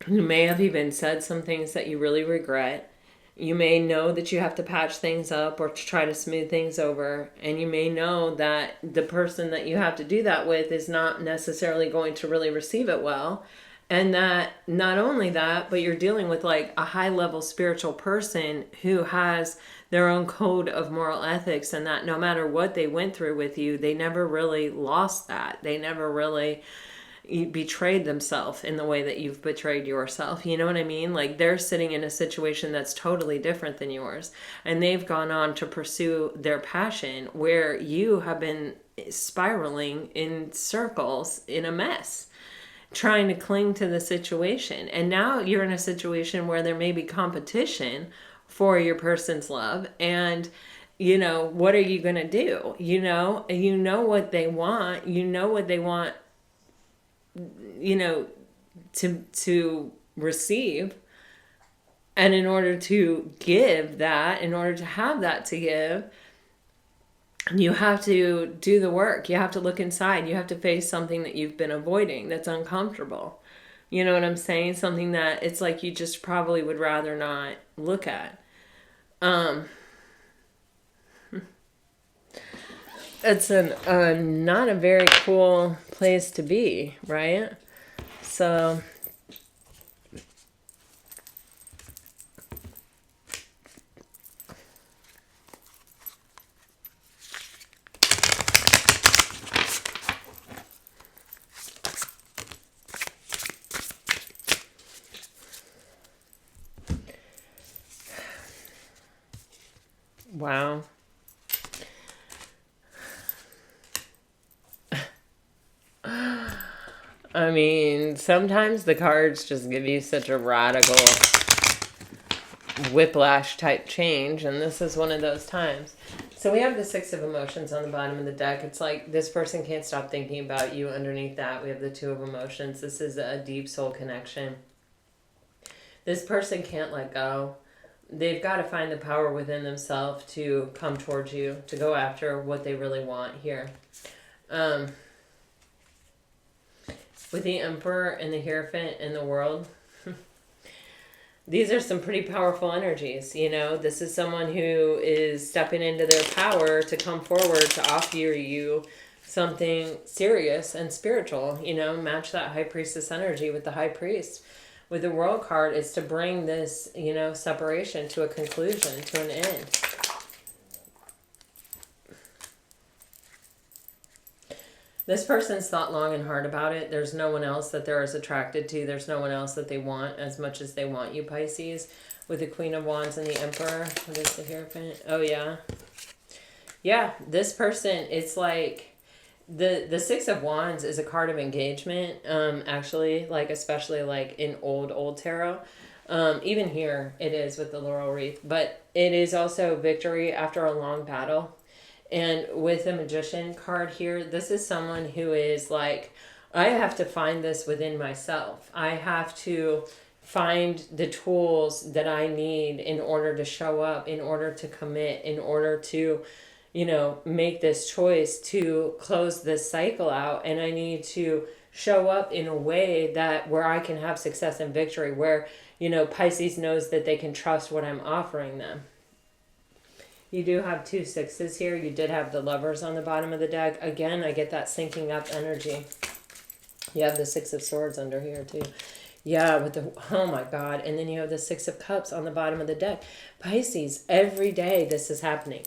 You may have even said some things that you really regret. You may know that you have to patch things up or to try to smooth things over. And you may know that the person that you have to do that with is not necessarily going to really receive it well. And that not only that, but you're dealing with like a high level spiritual person who has their own code of moral ethics, and that no matter what they went through with you, they never really lost that. They never really betrayed themselves in the way that you've betrayed yourself. You know what I mean? Like they're sitting in a situation that's totally different than yours, and they've gone on to pursue their passion, where you have been spiraling in circles in a mess, trying to cling to the situation. And now you're in a situation where there may be competition for your person's love, and what are you going to do? What they want. What they want to receive. And in order to give that, in order to have that to give, you have to do the work. You have to look inside. You have to face something that you've been avoiding that's uncomfortable. You know what I'm saying? Something that it's like you just probably would rather not look at. It's not a very cool place to be, right? So wow. I mean, sometimes the cards just give you such a radical whiplash type change, and this is one of those times. So we have the Six of Emotions on the bottom of the deck. It's like this person can't stop thinking about you. Underneath that, we have the Two of Emotions. This is a deep soul connection. This person can't let go. They've got to find the power within themselves to come towards you, to go after what they really want here. With the Emperor and the Hierophant in the World, these are some pretty powerful energies. This is someone who is stepping into their power to come forward to offer you something serious and spiritual. Match that High Priestess energy with the High Priest. With the World card, is to bring this, separation to a conclusion, to an end. This person's thought long and hard about it. There's no one else that they're as attracted to. There's no one else that they want as much as they want you, Pisces. With the Queen of Wands and the Emperor. What is the Hierophant? Oh, yeah. Yeah, this person, it's like the Six of Wands is a card of engagement, actually, like especially like in old tarot. Even here it is with the laurel wreath. But it is also victory after a long battle. And with the Magician card here, this is someone who is like, I have to find this within myself. I have to find the tools that I need in order to show up, in order to commit, in order to, make this choice to close this cycle out. And I need to show up in a way that where I can have success and victory, where, Pisces knows that they can trust what I'm offering them. You do have 2 sixes here. You did have the Lovers on the bottom of the deck. Again, I get that syncing up energy. You have the 6 of Swords under here too. Yeah, with the, oh my God. And then you have the 6 of Cups on the bottom of the deck. Pisces, every day this is happening.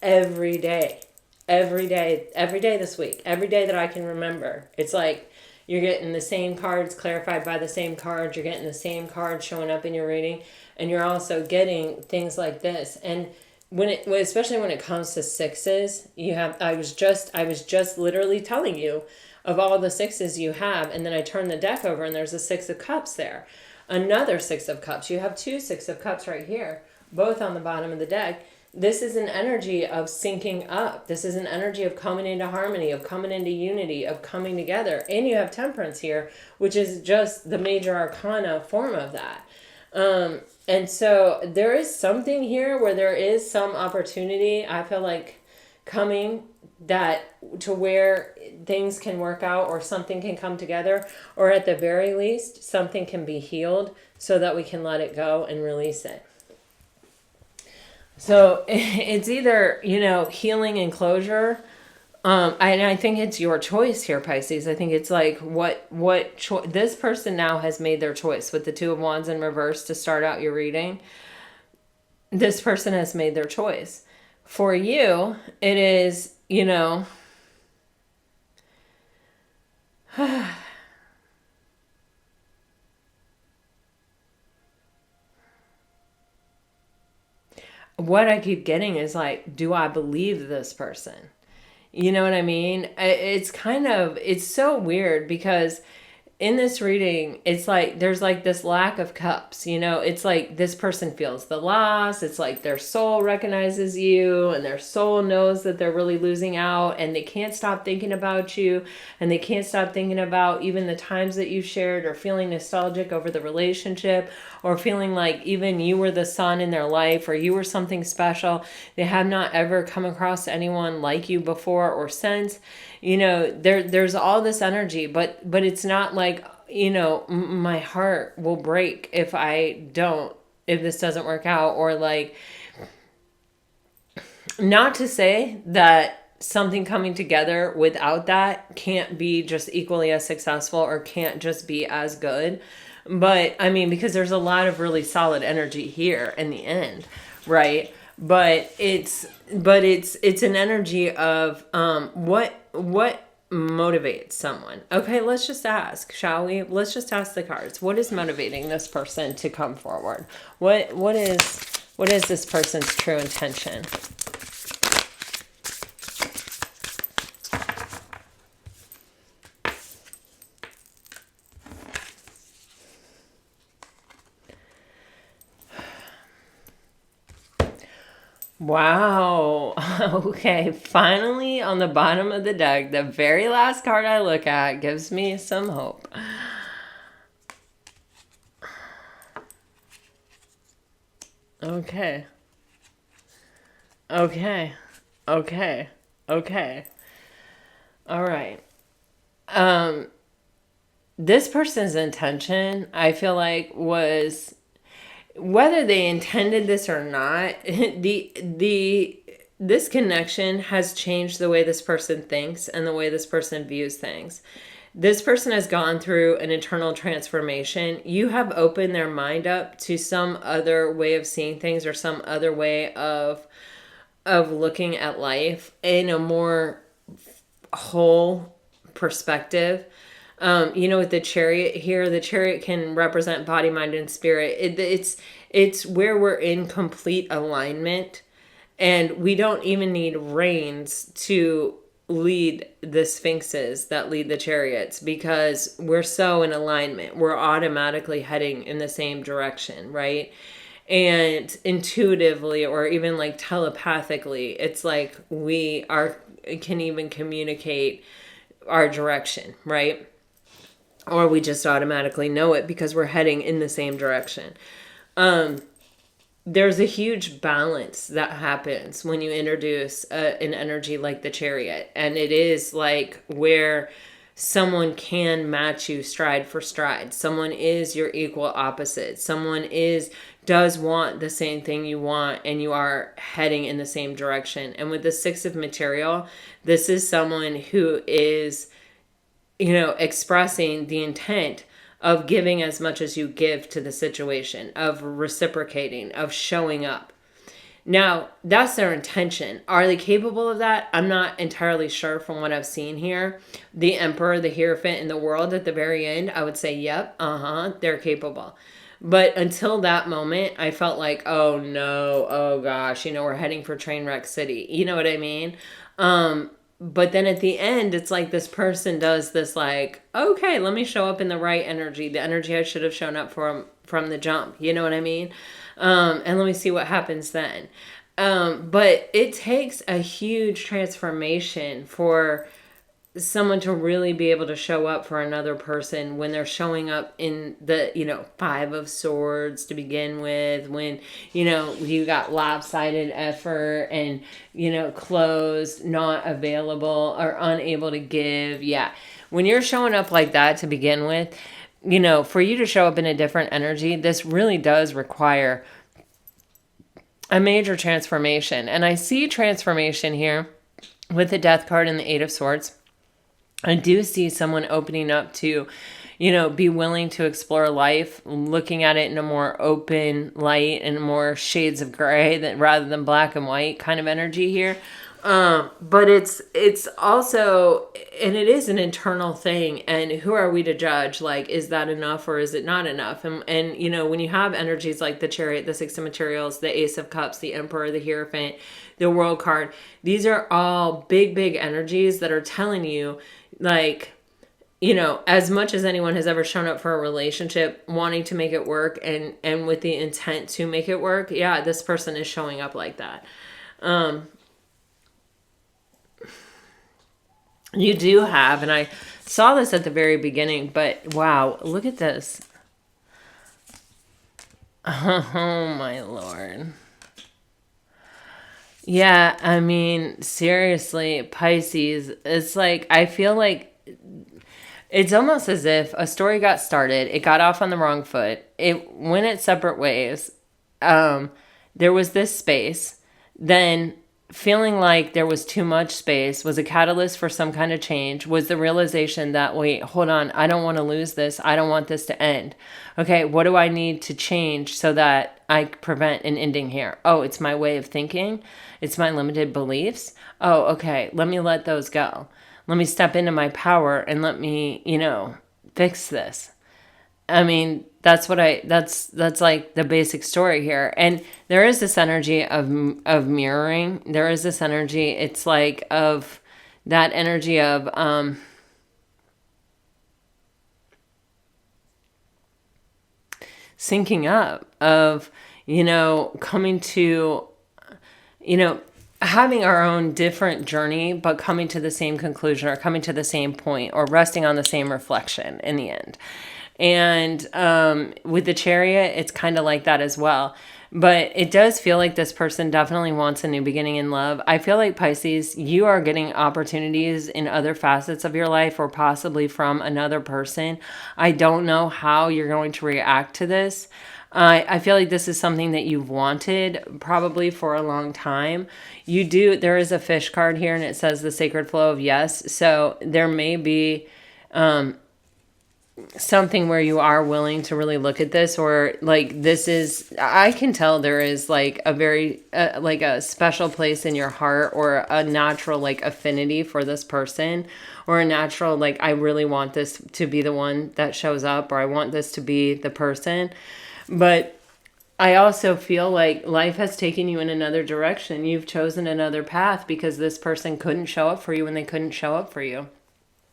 Every day. Every day this week. Every day that I can remember. It's like you're getting the same cards clarified by the same cards. You're getting the same cards showing up in your reading. And you're also getting things like this. And especially when it comes to sixes, I was just literally telling you of all the sixes you have, and then I turn the deck over and there's a 6 of Cups there. Another 6 of Cups. You have 2 6 of Cups right here, both on the bottom of the deck. This is an energy of syncing up. This is an energy of coming into harmony, of coming into unity, of coming together. And you have Temperance here, which is just the major arcana form of that. And so there is something here where there is some opportunity, I feel like, coming to where things can work out or something can come together, or at the very least, something can be healed so that we can let it go and release it. So it's either, healing and closure. And I think it's your choice here, Pisces. I think it's like this person now has made their choice with the 2 of Wands in reverse to start out your reading. This person has made their choice. For you, it is, what I keep getting is like, do I believe this person? You know what I mean? It's so weird because in this reading, it's like there's like this lack of cups, it's like this person feels the loss. It's like their soul recognizes you and their soul knows that they're really losing out, and they can't stop thinking about you, and they can't stop thinking about even the times that you shared, or feeling nostalgic over the relationship, or feeling like even you were the sun in their life, or you were something special. They have not ever come across anyone like you before or since. There's all this energy, but it's not like, my heart will break if this doesn't work out, or like, not to say that something coming together without that can't be just equally as successful or can't just be as good. But I mean, because there's a lot of really solid energy here in the end, right? But it's an energy of what motivates someone. Okay, let's just ask, shall we? Let's just ask the cards. What is motivating this person to come forward? What is this person's true intention? Wow. Okay. Finally, on the bottom of the deck, the very last card I look at gives me some hope. Okay. Okay. Okay. Okay. All right. This person's intention, I feel like, was, whether they intended this or not, this connection has changed the way this person thinks and the way this person views things. This person has gone through an internal transformation. You have opened their mind up to some other way of seeing things, or some other way of looking at life in a more whole perspective. With the Chariot here, the Chariot can represent body, mind, and spirit. It's where we're in complete alignment, and we don't even need reins to lead the Sphinxes that lead the Chariots, because we're so in alignment. We're automatically heading in the same direction, right? And intuitively or even like telepathically, it's like we are can even communicate our direction, right? Or we just automatically know it because we're heading in the same direction. There's a huge balance that happens when you introduce an energy like the Chariot. And it is like where someone can match you stride for stride. Someone is your equal opposite. Someone does want the same thing you want, and you are heading in the same direction. And with the Six of Material, this is someone who is, expressing the intent of giving as much as you give to the situation, of reciprocating, of showing up. Now, that's their intention. Are they capable of that? I'm not entirely sure from what I've seen here. The Emperor, the Hierophant, and the World at the very end, I would say, yep, they're capable. But until that moment, I felt like, oh no, oh gosh, we're heading for Trainwreck City. You know what I mean? But then at the end, it's like this person does this like, okay, let me show up in the right energy, the energy I should have shown up from the jump. You know what I mean? And let me see what happens then. But it takes a huge transformation for someone to really be able to show up for another person when they're showing up in the Five of Swords to begin with, when you got lopsided effort and closed, not available or unable to give. Yeah, when you're showing up like that to begin with, for you to show up in a different energy, this really does require a major transformation. And I see transformation here with the Death card and the Eight of Swords. I do see someone opening up to, be willing to explore life, looking at it in a more open light and more shades of gray rather than black and white kind of energy here. But it's also, and it is an internal thing. And who are we to judge? Like, is that enough or is it not enough? And when you have energies like the Chariot, the Six of Materials, the Ace of Cups, the Emperor, the Hierophant, the World card, these are all big, big energies that are telling you, like, as much as anyone has ever shown up for a relationship wanting to make it work and with the intent to make it work, yeah, this person is showing up like that. You do have, and I saw this at the very beginning, but wow, look at this. Oh my Lord. Yeah, I mean, seriously, Pisces, it's like, I feel like it's almost as if a story got started, it got off on the wrong foot, it went its separate ways, there was this space, then feeling like there was too much space was a catalyst for some kind of change, was the realization that, wait, hold on, I don't want to lose this. I don't want this to end. Okay, what do I need to change so that I prevent an ending here? Oh, it's my way of thinking. It's my limited beliefs. Oh, okay, let me let those go. Let me step into my power and let me, fix this. I mean, that's like the basic story here. And there is this energy of mirroring. There is this energy, it's like of that energy of syncing up, of coming to having our own different journey, but coming to the same conclusion or coming to the same point or resting on the same reflection in the end. And with the Chariot, it's kind of like that as well. But it does feel like this person definitely wants a new beginning in love. I feel like, Pisces, you are getting opportunities in other facets of your life or possibly from another person. I don't know how you're going to react to this. I feel like this is something that you've wanted probably for a long time. There is a fish card here and it says the sacred flow of yes. So there may be something where you are willing to really look at this, or like this is, I can tell there is like a very like a special place in your heart or a natural like affinity for this person, or a natural like, I really want this to be the one that shows up, or I want this to be the person. But I also feel like life has taken you in another direction. You've chosen another path because this person couldn't show up for you when they couldn't show up for you.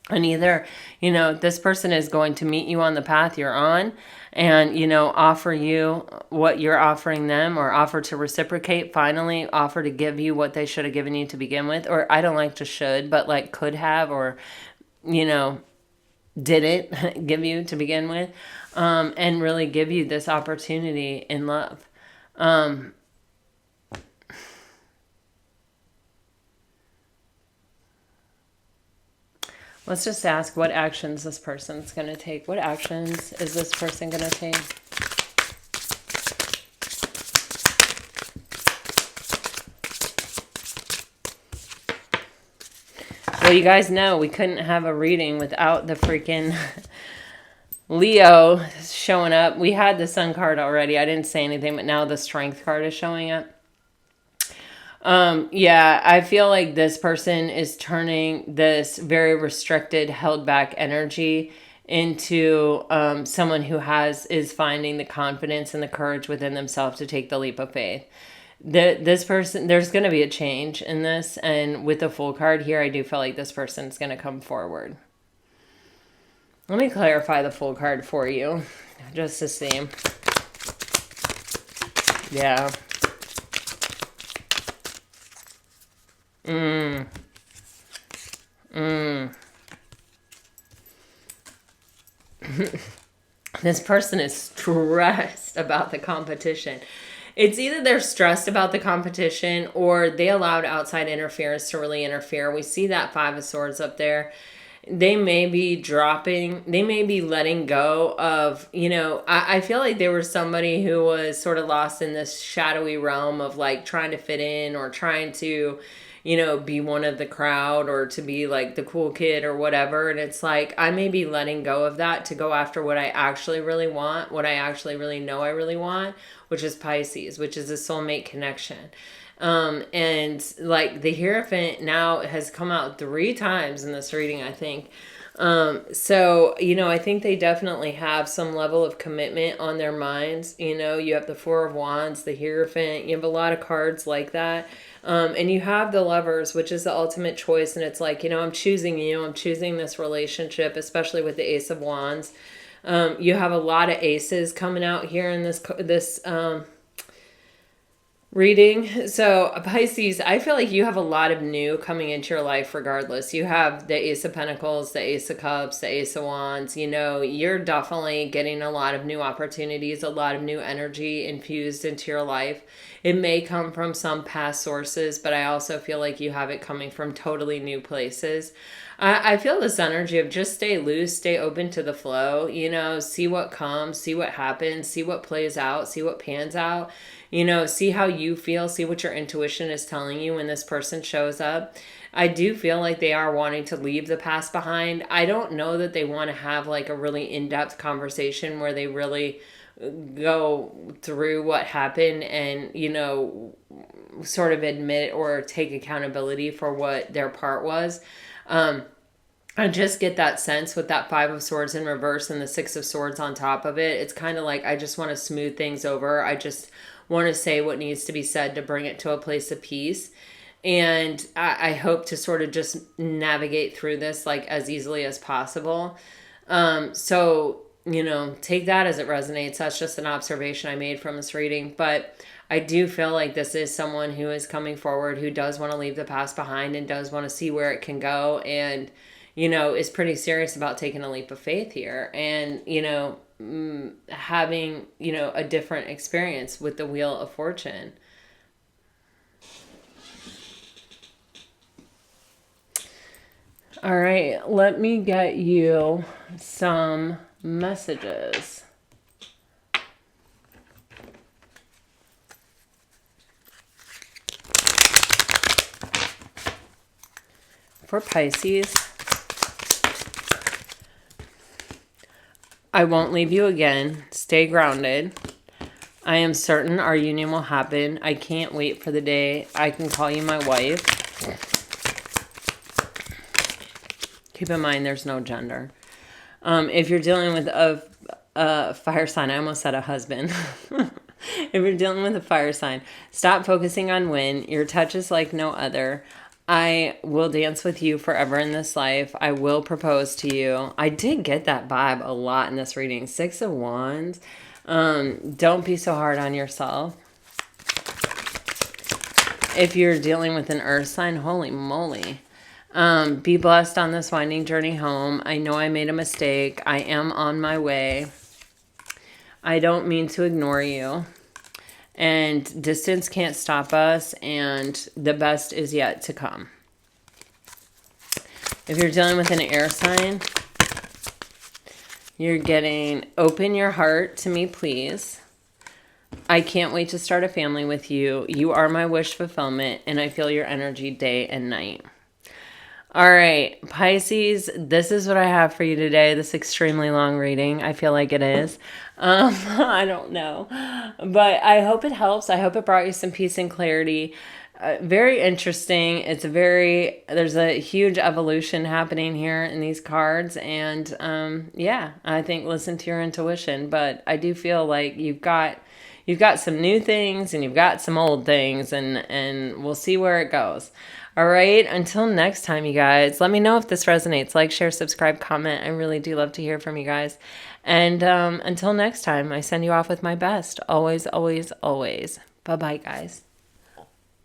And either, this person is going to meet you on the path you're on and, offer you what you're offering them, or offer to reciprocate, finally, offer to give you what they should have given you to begin with. Or I don't like to should, but like could have, or, didn't give you to begin with, and really give you this opportunity in love. Let's just ask what actions this person's going to take. What actions is this person going to take? Well, you guys know we couldn't have a reading without the freaking Leo showing up. We had the Sun card already. I didn't say anything, but now the Strength card is showing up. Yeah, I feel like this person is turning this very restricted, held back energy into someone who is finding the confidence and the courage within themselves to take the leap of faith. This person, there's going to be a change in this, and with the Fool card here, I do feel like this person is going to come forward. Let me clarify the Fool card for you, just to see. Yeah. This person is stressed about the competition. It's either they're stressed about the competition or they allowed outside interference to really interfere. We see that Five of Swords up there. They may be letting go of, I feel like they were somebody who was sort of lost in this shadowy realm of like trying to fit in, or trying to, be one of the crowd, or to be like the cool kid or whatever. And it's like, I may be letting go of that to go after what I actually really want, what I actually really know I really want, which is Pisces, which is a soulmate connection. And like the Hierophant now has come out 3 times in this reading, I think. So, I think they definitely have some level of commitment on their minds. You have the Four of Wands, the Hierophant, you have a lot of cards like that. And you have the Lovers, which is the ultimate choice. And it's like, I'm choosing you, I'm choosing this relationship, especially with the Ace of Wands. You have a lot of aces coming out here in this reading. So Pisces, I feel like you have a lot of new coming into your life regardless. You have the Ace of Pentacles, the Ace of Cups, the Ace of Wands. You're definitely getting a lot of new opportunities, a lot of new energy infused into your life. It may come from some past sources, but I also feel like you have it coming from totally new places. I feel this energy of just stay loose, stay open to the flow, see what comes, see what happens, see what plays out, see what pans out. See how you feel, see what your intuition is telling you when this person shows up. I do feel like they are wanting to leave the past behind. I don't know that they want to have like a really in-depth conversation where they really go through what happened and, sort of admit or take accountability for what their part was. I just get that sense with that Five of Swords in reverse and the Six of Swords on top of it. It's kind of like, I just want to smooth things over. I just want to say what needs to be said to bring it to a place of peace. And I hope to sort of just navigate through this like as easily as possible. So, take that as it resonates. That's just an observation I made from this reading. But I do feel like this is someone who is coming forward, who does want to leave the past behind and does want to see where it can go. And, is pretty serious about taking a leap of faith here. And, having, a different experience with the Wheel of Fortune. All right, let me get you some messages. For Pisces, I won't leave you again. Stay grounded. I am certain our union will happen. I can't wait for the day I can call you my wife. Keep in mind, there's no gender. If you're dealing with a fire sign, I almost said a husband. If you're dealing with a fire sign, stop focusing on when. Your touch is like no other. I will dance with you forever in this life. I will propose to you. I did get that vibe a lot in this reading. Six of Wands. Don't be so hard on yourself. If you're dealing with an earth sign, holy moly. Be blessed on this winding journey home. I know I made a mistake. I am on my way. I don't mean to ignore you. And distance can't stop us, and the best is yet to come. If you're dealing with an air sign, you're getting open your heart to me, please. I can't wait to start a family with you. You are my wish fulfillment, and I feel your energy day and night. All right, Pisces, this is what I have for you today. This extremely long reading. I feel like it is. I don't know. But I hope it helps. I hope it brought you some peace and clarity. Very interesting. There's a huge evolution happening here in these cards. And yeah, I think listen to your intuition. But I do feel like you've got some new things and you've got some old things, and we'll see where it goes. All right, until next time, you guys, let me know if this resonates. Like, share, subscribe, comment. I really do love to hear from you guys. And until next time, I send you off with my best. Always, always, always. Bye-bye, guys.